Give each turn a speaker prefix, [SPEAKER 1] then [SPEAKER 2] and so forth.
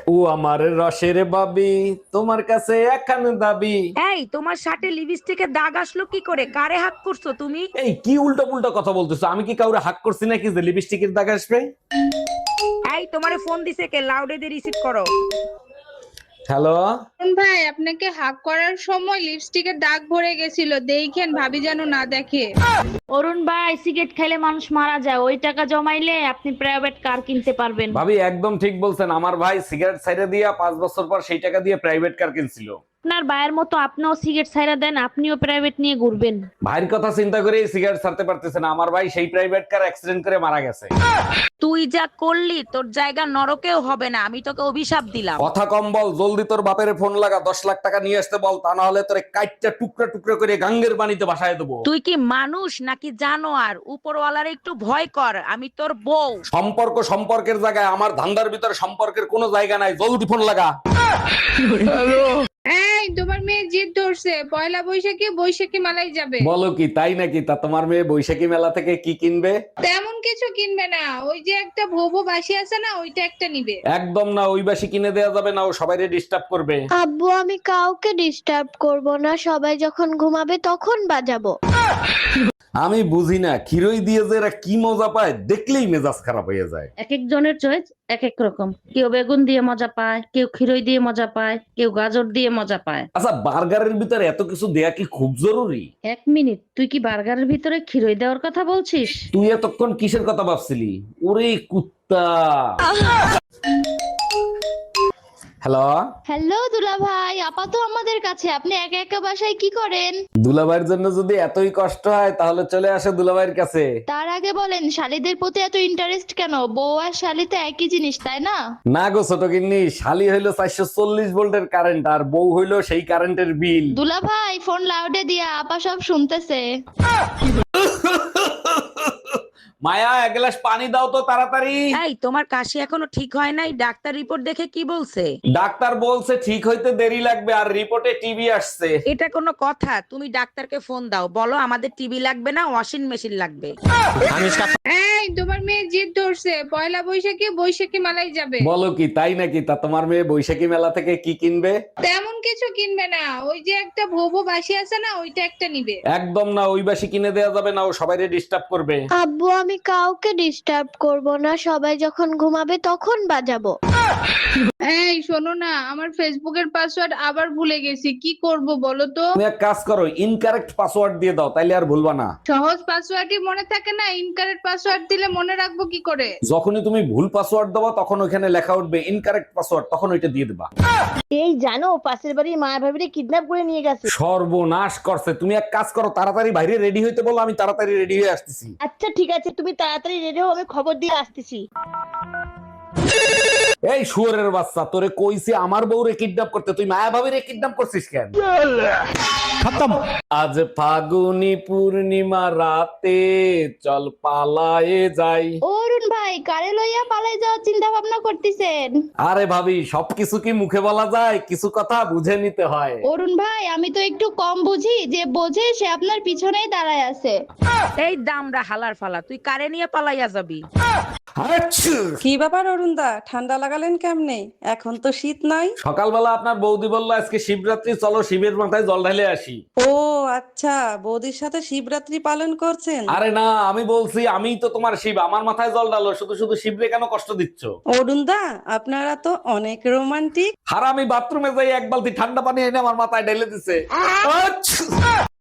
[SPEAKER 1] ও আমার রসের বাবি, তোমার কাছে একখান দাবি।
[SPEAKER 2] এই তোমার শার্টে লিপস্টিকের দাগ আসলো কি করে? কারে হাত করছো তুমি?
[SPEAKER 1] এই কি উল্টো পুল্টো কথা বলতেছো? আমি কি কাউরে হাক করছি নাকি যে লিপস্টিকের দাগ আসবে?
[SPEAKER 2] এই তোমারে ফোন দিছে কে? লাউডে দিয়ে রিসিভ করো।
[SPEAKER 1] হ্যালো।
[SPEAKER 3] ভাই আপনাকে হাক করার সময় লিপস্টিকের দাগ ভরে গেছিল, দেখেন ভাবি যেন না দেখে।
[SPEAKER 4] অরুণ ভাই, সিগারেট খেলে মানুষ মারা যায়, ওই টাকা জমাইলে আপনি প্রাইভেট কার কিনতে পারবেন।
[SPEAKER 1] ভাবি একদম ঠিক বলছেন, আমার ভাই সিগারেট ছাইড়া দিয়া 5 বছর পর সেই টাকা দিয়ে প্রাইভেট কার কিনছিল।
[SPEAKER 4] আপনার ভাইয়ের মতো আপনিও সিগারেট ছাইরা দেন, আপনিও প্রাইভেট নিয়ে ঘুরবেন।
[SPEAKER 1] ভাইয়ের কথা চিন্তা করে সিগারেট ছাড়তে পারতেছে না। আমার ভাই সেই প্রাইভেট কার অ্যাক্সিডেন্ট করে মারা গেছে।
[SPEAKER 2] তুই যা করলি তোর জায়গা নরকেও হবে না, আমি তোকে অভিশাপ দিলাম।
[SPEAKER 1] কথা কম বল, জলদি তোর বাপের ফোন লাগা, 10 লাখ টাকা নিয়ে আসতে বল, তা না হলে তোরে কাইটটা টুকরা টুকরা করে গাঙ্গের পানিতে ভাসায় দেবো।
[SPEAKER 2] তুই কি মানুষ নাকি জানোয়ার? উপরওয়ালার একটু ভয় কর, আমি তোর বউ।
[SPEAKER 1] সম্পর্ক সম্পর্কের জায়গায়, আমার ধান্দার ভিতরে সম্পর্কের কোনো জায়গা নাই। জলদি ফোন লাগা।
[SPEAKER 3] এই তোমার মেয়ে জিদ ধরছে, পয়লা বৈশাখে বৈশাখী মেলায় যাবে।
[SPEAKER 1] বলো কি, তাই নাকি? তা তোমার মেয়ে বৈশাখী মেলা থেকে কি কিনবে?
[SPEAKER 3] তেমন কিছু কিনবে না, ওই যে একটা ভোবো বাসি আছে না, ওইটা একটা নিবে।
[SPEAKER 1] একদম না, ওই বাসি কিনে দেয়া যাবে না, ও সবাইরে ডিস্টার্ব করবে।
[SPEAKER 5] আব্বু আমি কাউকে ডিস্টার্ব করব না, সবাই যখন ঘুমাবে তখন বাজাবো।
[SPEAKER 1] আমি বুঝি না, ক্ষীরই দিয়ে যে এরা কি মজা পায়, দেখলেই মেজাজ খারাপ হয়ে যায়।
[SPEAKER 4] এক একজনের চয়েস এক এক রকম, কেউ বেগুন দিয়ে মজা পায়, কেউ ক্ষীরই দিয়ে মজা পায়, কেউ গাজর দিয়ে মজা পায়।
[SPEAKER 1] আচ্ছা, বার্গারের ভিতরে এত কিছু দেয়া কি খুব জরুরি?
[SPEAKER 4] এক মিনিট, তুই কি বার্গারের ভিতরে ক্ষীরই দেওয়ার কথা বলছিস?
[SPEAKER 1] তুই এতক্ষণ কিসের কথা ভাবছিলি? ওরে কুত্তা। হ্যালো।
[SPEAKER 5] হ্যালো দুলা ভাই, আপা তো আমাদের কাছে, আপনি একা একা বাসায় কি করেন?
[SPEAKER 1] দুলাভাইয়ের জন্য যদি এতই কষ্ট হয় তাহলে চলে আসে দুলাভাইয়ের কাছে।
[SPEAKER 5] তার আগে বলেন শালীদের প্রতি এত ইন্টারেস্ট কেন? বউ আর শালী তো একই জিনিস, তাই না?
[SPEAKER 1] না গো ছোট গিন্নি, শালি হইলো 440 ভোল্টের কারেন্ট, আর বউ হইলো সেই কারেন্টের বিল।
[SPEAKER 5] দুলা ভাই ফোন লাউডে দিয়া, আপা সব শুনতেছে।
[SPEAKER 1] মায়া, এক গ্লাস পানি দাও তো তাড়াতাড়ি।
[SPEAKER 2] এই তোমার কাশি এখনো ঠিক হয় নাই? ডাক্তার রিপোর্ট দেখে কি বলছে?
[SPEAKER 1] ডাক্তার বলছে ঠিক হইতে দেরি লাগবে, আর রিপোর্টে টিবি আসছে।
[SPEAKER 2] এটা কোনো কথা? তুমি ডাক্তারকে ফোন দাও, বলো আমাদের টিভি লাগবে না, ওয়াশিং মেশিন লাগবে।
[SPEAKER 3] এই তোমার মেয়ে জিদ ধরছে, পয়লা বৈশাখে বৈশাখী মেলায় যাবে।
[SPEAKER 1] বলো কি, তাই নাকি? তা তোমার মেয়ে বৈশাখী মেলা থেকে কি কিনবে?
[SPEAKER 3] তেমন কিছু কিনবে না, ওই যে একটা ভোবো বাসি আছে না, ওইটা একটা নিবে।
[SPEAKER 1] একদম না, ওই বাসি কিনে দেয়া যাবে না, ও সবাইরে ডিস্টার্ব করবে।
[SPEAKER 5] আব্বু আমি কাউকে ডিস্টার্ব করব না, সবাই যখন ঘুমাবে তখন বাজাবো।
[SPEAKER 3] এই শোনো না, আমার ফেসবুকের পাসওয়ার্ড আবার ভুলে গেছি, কি করব বলো তো?
[SPEAKER 1] তুমি এক কাজ করো, ইনকারেক্ট পাসওয়ার্ড দিয়ে দাও, তাইলে আর ভুলবা না।
[SPEAKER 3] সহজ পাসওয়ার্ডই মনে থাকে না, ইনকারেক্ট পাসওয়ার্ড দিলে মনে রাখবো কি করে?
[SPEAKER 1] যখনই তুমি ভুল পাসওয়ার্ড দেবো তখন ওখানে লেখা উঠবে ইনকারেক্ট পাসওয়ার্ড, তখন ওইটা দিয়ে দিবা।
[SPEAKER 6] এই জানো, পাশের বাড়ির মায়া ভাবিরে কিডন্যাপ করে নিয়ে গেছে।
[SPEAKER 1] সর্বনাশ করছে। তুমি এক কাজ করো, তাড়াতাড়ি বাইরে রেডি হইতে বলো, আমি তাড়াতাড়ি রেডি হয়ে আসতেছি।
[SPEAKER 6] আচ্ছা ঠিক আছে, তুমি তাড়াতাড়ি রেডি হও, আমি খবর দিয়ে আসতেছি।
[SPEAKER 1] এই শুয়োরের বাচ্চা, তোরে কইছি আমার বউরে কিডন্যাপ করতে, তুই মায়া ভাবিরে কিডন্যাপ করছিস কেন? আজ ফাগুনি পূর্ণিমা রাতে, চল পালায়ে যাই।
[SPEAKER 5] অরুণ ভাই কারে লইয়া পালাই যাওয়ার চিন্তা ভাবনা করতেছেন?
[SPEAKER 1] আরে ভাবি, সবকিছু কি মুখে বলা যায়? কিছু কথা বুঝে নিতে হয়।
[SPEAKER 5] অরুণ ভাই আমি তো একটু কম বুঝি, যে বোঝে সে আপনার পিছনেই দাঁড়ায় আছে।
[SPEAKER 2] এই দামরা হালার ফালা, তুই কারে নিয়ে পালাইয়া যাবি?
[SPEAKER 1] আচ্ছা।
[SPEAKER 7] কি ব্যাপার অরুণদা, ঠান্ডা লাগালেন কেমনে? এখন তো শীত নাই।
[SPEAKER 1] সকালবেলা আপনার বৌদি বললো আজকে শিবরাত্রি, চলো শিবের মাথায় জল ঢালে আসি।
[SPEAKER 7] ও আচ্ছা, বৌদির সাথে শিবরাত্রি পালন করছেন?
[SPEAKER 1] আরে না, আমি বলছি আমিই তো তোমার শিব, আমার মাথায় জল ঢালো, শুধু শুধু শিবরে কেন কষ্ট দিচ্ছ?
[SPEAKER 7] অরুণদা আপনারা তো অনেক রোমান্টিক।
[SPEAKER 1] হারামি বাথরুমে যাই এক বালতি ঠান্ডা পানি এনে আমার মাথায় ঢেলে দিছে। আচ্ছা।